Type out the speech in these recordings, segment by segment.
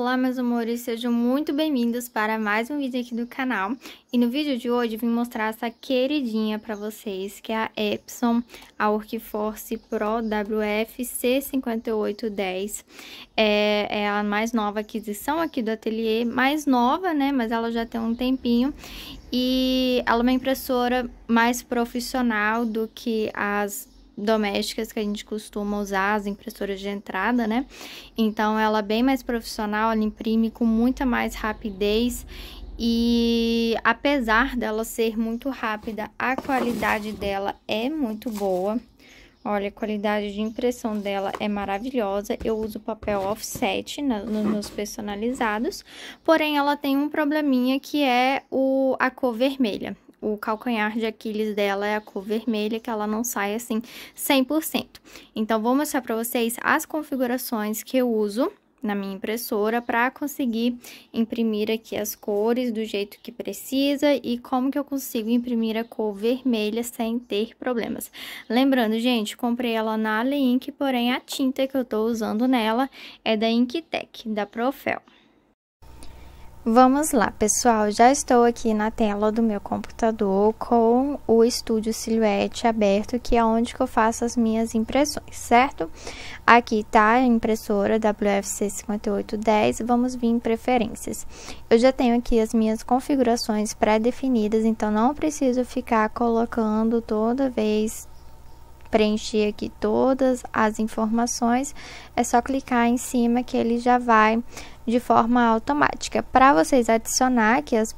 Olá, meus amores, sejam muito bem-vindos para mais um vídeo aqui do canal. E no vídeo de hoje eu vim mostrar essa queridinha para vocês, que é a Epson, a Workforce Pro WF C5810. É a mais nova aquisição aqui do ateliê, mais nova, né, mas ela já tem um tempinho. E ela é uma impressora mais profissional do que as domésticas que a gente costuma usar, as impressoras de entrada, né? Então, ela é bem mais profissional, ela imprime com muita mais rapidez e apesar dela ser muito rápida, a qualidade dela é muito boa. Olha, a qualidade de impressão dela é maravilhosa. Eu uso papel offset nos meus personalizados, porém ela tem um probleminha que é a cor vermelha. O calcanhar de Aquiles dela é a cor vermelha, que ela não sai assim 100%. Então, vou mostrar para vocês as configurações que eu uso na minha impressora para conseguir imprimir aqui as cores do jeito que precisa e como que eu consigo imprimir a cor vermelha sem ter problemas. Lembrando, gente, comprei ela na AliInk, porém a tinta que eu tô usando nela é da Inktec, da Profel. Vamos lá, pessoal, já estou aqui na tela do meu computador com o Estúdio Silhouette aberto, que é onde que eu faço as minhas impressões, certo? Aqui tá a impressora WFC 5810, vamos vir em preferências. Eu já tenho aqui as minhas configurações pré-definidas, então não preciso ficar colocando toda vez, preencher aqui todas as informações, é só clicar em cima que ele já vai de forma automática. Para vocês adicionar aqui as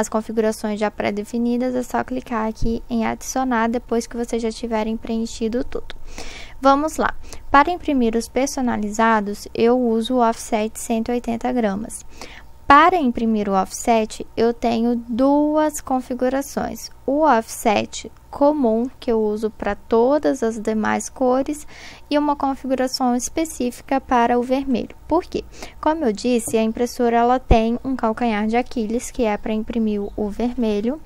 configurações já pré-definidas, é só clicar aqui em adicionar depois que vocês já tiverem preenchido tudo. Vamos lá. Para imprimir os personalizados, eu uso o offset 180 gramas. Para imprimir o offset, eu tenho duas configurações. O offset comum, que eu uso para todas as demais cores, e uma configuração específica para o vermelho. Por quê? Como eu disse, a impressora ela tem um calcanhar de Aquiles, que é para imprimir o vermelho.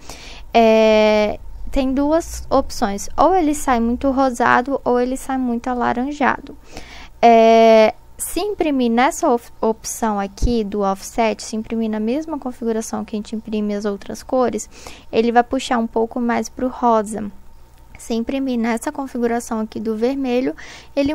Tem duas opções, ou ele sai muito rosado, ou ele sai muito alaranjado. Se imprimir nessa opção aqui do offset, se imprimir na mesma configuração que a gente imprime as outras cores, ele vai puxar um pouco mais para o rosa. Se imprimir nessa configuração aqui do vermelho, ele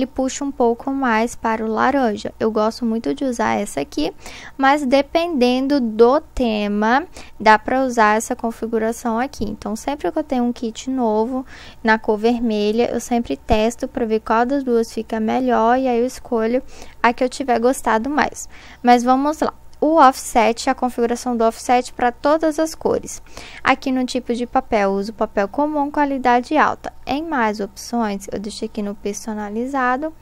puxa um pouco mais para o laranja. Eu gosto muito de usar essa aqui, mas dependendo do tema, dá para usar essa configuração aqui. Então, sempre que eu tenho um kit novo na cor vermelha, eu sempre testo para ver qual das duas fica melhor e aí eu escolho a que eu tiver gostado mais. Mas vamos lá. O offset, a configuração do offset para todas as cores. Aqui no tipo de papel, eu uso papel comum, qualidade alta. Em mais opções, eu deixei aqui no personalizado,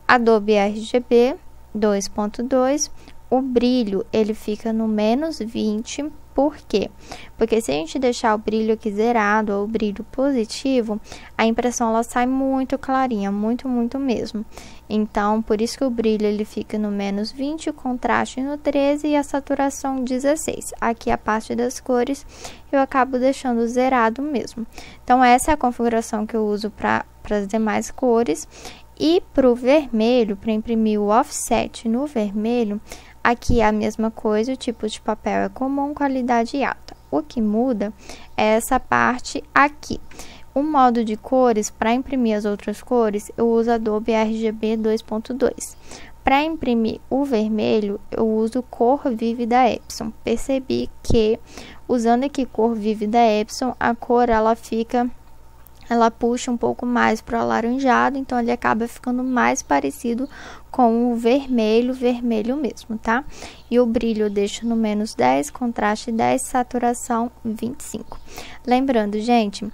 Adobe RGB 2.2. O brilho, ele fica no menos 20. Por quê? Porque se a gente deixar o brilho aqui zerado ou o brilho positivo, a impressão ela sai muito clarinha, muito mesmo. Então, por isso que o brilho ele fica no menos 20, o contraste no 13 e a saturação 16. Aqui a parte das cores eu acabo deixando zerado mesmo. Então, essa é a configuração que eu uso para as demais cores. E para o vermelho, para imprimir o offset no vermelho, aqui é a mesma coisa, o tipo de papel é comum, qualidade alta. O que muda é essa parte aqui. O modo de cores, para imprimir as outras cores, eu uso Adobe RGB 2.2. Para imprimir o vermelho, eu uso Cor Vive da Epson. Percebi que, usando aqui Cor Vive da Epson, a cor ela puxa um pouco mais para o alaranjado, então ele acaba ficando mais parecido com o vermelho mesmo, tá? E o brilho eu deixo no menos 10, contraste 10, saturação 25. Lembrando, gente,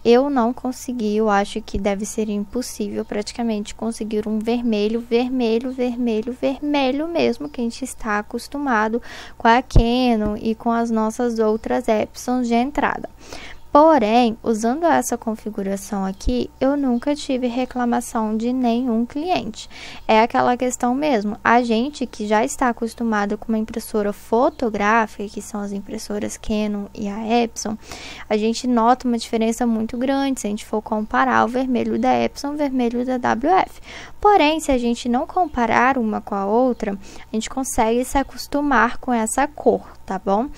eu não consegui, eu acho que deve ser impossível praticamente conseguir um vermelho mesmo, que a gente está acostumado com a Canon e com as nossas outras Epsons de entrada. Porém, usando essa configuração aqui, eu nunca tive reclamação de nenhum cliente. É aquela questão mesmo, a gente que já está acostumado com uma impressora fotográfica, que são as impressoras Canon e a Epson, a gente nota uma diferença muito grande se a gente for comparar o vermelho da Epson e o vermelho da WF. Porém, se a gente não comparar uma com a outra, a gente consegue se acostumar com essa cor, tá bom?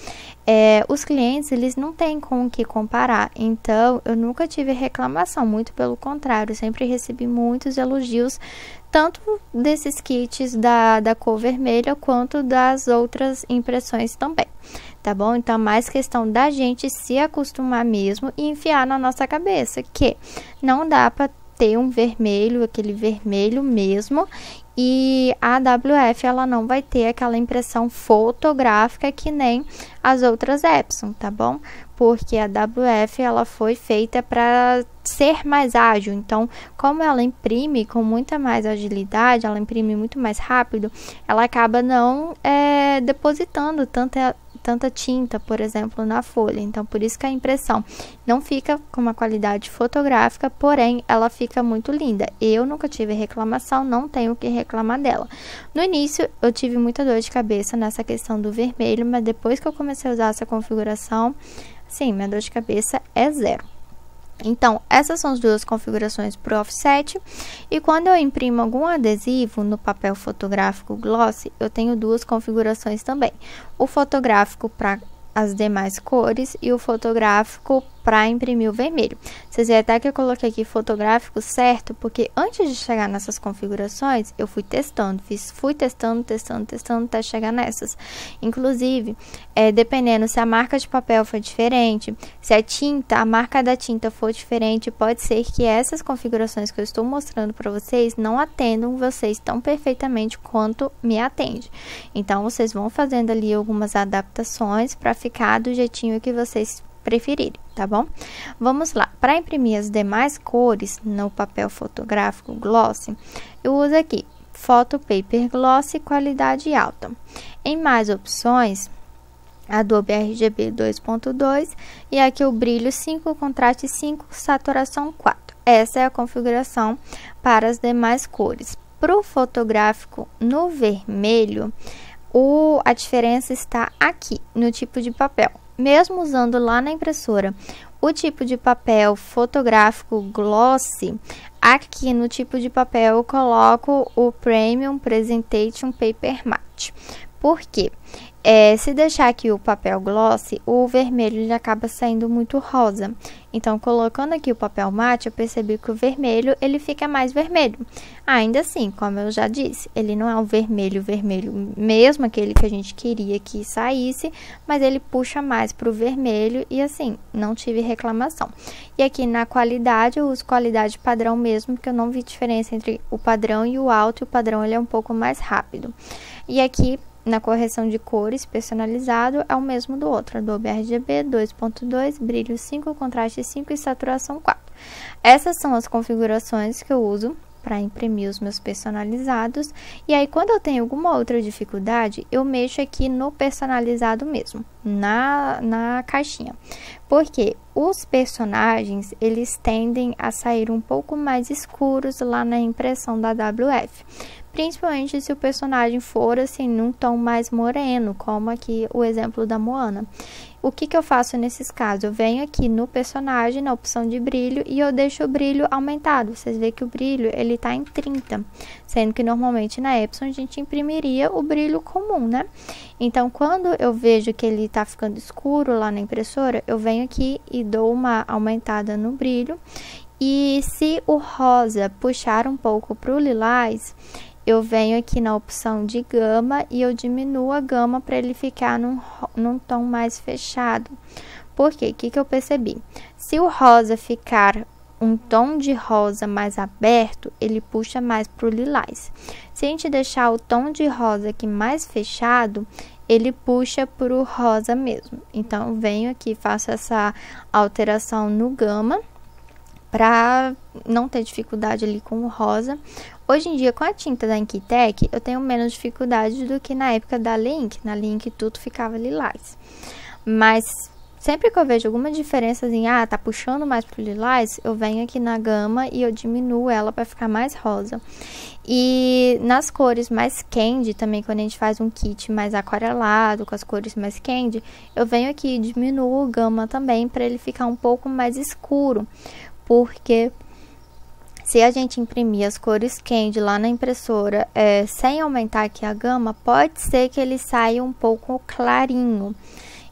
Os clientes, eles não têm com o que comparar, então eu nunca tive reclamação, muito pelo contrário, eu sempre recebi muitos elogios, tanto desses kits da cor vermelha, quanto das outras impressões também, tá bom? Então, é mais questão da gente se acostumar mesmo e enfiar na nossa cabeça que não dá para ter um vermelho, aquele vermelho mesmo, e a AWF ela não vai ter aquela impressão fotográfica que nem as outras Epson, tá bom? Porque a AWF ela foi feita para ser mais ágil, então como ela imprime com muita mais agilidade, ela imprime muito mais rápido, ela acaba não depositando tanta tinta, por exemplo, na folha. Então, por isso que a impressão não fica com uma qualidade fotográfica, porém, ela fica muito linda. Eu nunca tive reclamação, não tenho o que reclamar dela. No início, eu tive muita dor de cabeça nessa questão do vermelho, mas depois que eu comecei a usar essa configuração, sim, minha dor de cabeça é zero. Então, essas são as duas configurações para o offset, e quando eu imprimo algum adesivo no papel fotográfico glossy, eu tenho duas configurações também. O fotográfico para as demais cores e o fotográfico para imprimir o vermelho. Vocês veem até que eu coloquei aqui fotográfico certo, porque antes de chegar nessas configurações, eu fui testando, fui testando até chegar nessas. Inclusive, dependendo se a marca de papel for diferente, se a marca da tinta for diferente, pode ser que essas configurações que eu estou mostrando para vocês não atendam vocês tão perfeitamente quanto me atende. Então, vocês vão fazendo ali algumas adaptações para ficar do jeitinho que vocês preferirem, tá bom? Vamos lá, para imprimir as demais cores no papel fotográfico glossy, eu uso aqui Photo Paper Glossy qualidade alta. Em mais opções, Adobe RGB 2.2 e aqui o brilho 5, contraste 5, saturação 4. Essa é a configuração para as demais cores. Para o fotográfico no vermelho, a diferença está aqui no tipo de papel. Mesmo usando lá na impressora o tipo de papel fotográfico glossy, aqui no tipo de papel eu coloco o Premium Presentation Paper Matte. Por quê? Se deixar aqui o papel glossy, o vermelho ele acaba saindo muito rosa. Então, colocando aqui o papel mate, eu percebi que o vermelho, ele fica mais vermelho. Ainda assim, como eu já disse, ele não é um vermelho mesmo, aquele que a gente queria que saísse, mas ele puxa mais para o vermelho e assim, não tive reclamação. E aqui na qualidade, eu uso qualidade padrão mesmo, porque eu não vi diferença entre o padrão e o alto, e o padrão ele é um pouco mais rápido. E aqui, na correção de cores personalizado, é o mesmo do outro, Adobe RGB 2.2, brilho 5, contraste 5 e saturação 4. Essas são as configurações que eu uso para imprimir os meus personalizados. E aí, quando eu tenho alguma outra dificuldade, eu mexo aqui no personalizado mesmo, na caixinha. Porque os personagens, eles tendem a sair um pouco mais escuros lá na impressão da AWF. Principalmente se o personagem for assim num tom mais moreno, como aqui o exemplo da Moana. O que eu faço nesses casos? Eu venho aqui no personagem, na opção de brilho, e eu deixo o brilho aumentado. Vocês veem que o brilho, ele tá em 30, sendo que normalmente na Epson a gente imprimiria o brilho comum, né? Então, quando eu vejo que ele tá ficando escuro lá na impressora, eu venho aqui e dou uma aumentada no brilho. E se o rosa puxar um pouco pro lilás, eu venho aqui na opção de gama e eu diminuo a gama para ele ficar num tom mais fechado. Por quê? O que eu percebi? Se o rosa ficar um tom de rosa mais aberto, ele puxa mais para o lilás. Se a gente deixar o tom de rosa aqui mais fechado, ele puxa para o rosa mesmo. Então, eu venho aqui, faço essa alteração no gama, para não ter dificuldade ali com o rosa. Hoje em dia, com a tinta da Inkitec, eu tenho menos dificuldade do que na época da Link. Na Link, tudo ficava lilás. Mas, sempre que eu vejo alguma diferença, assim, tá puxando mais pro lilás, eu venho aqui na gama e eu diminuo ela para ficar mais rosa. E nas cores mais candy, também quando a gente faz um kit mais aquarelado, com as cores mais candy, eu venho aqui e diminuo a gama também, para ele ficar um pouco mais escuro. Porque Se a gente imprimir as cores Candy lá na impressora, sem aumentar aqui a gama, pode ser que ele saia um pouco clarinho.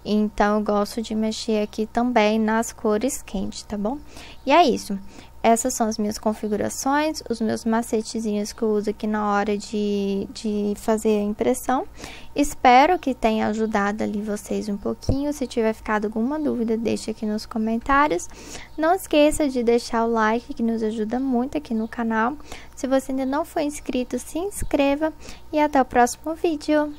Então, eu gosto de mexer aqui também nas cores Candy, tá bom? E é isso. Essas são as minhas configurações, os meus macetezinhos que eu uso aqui na hora de fazer a impressão. Espero que tenha ajudado ali vocês um pouquinho. Se tiver ficado alguma dúvida, deixe aqui nos comentários. Não esqueça de deixar o like, que nos ajuda muito aqui no canal. Se você ainda não for inscrito, se inscreva e até o próximo vídeo.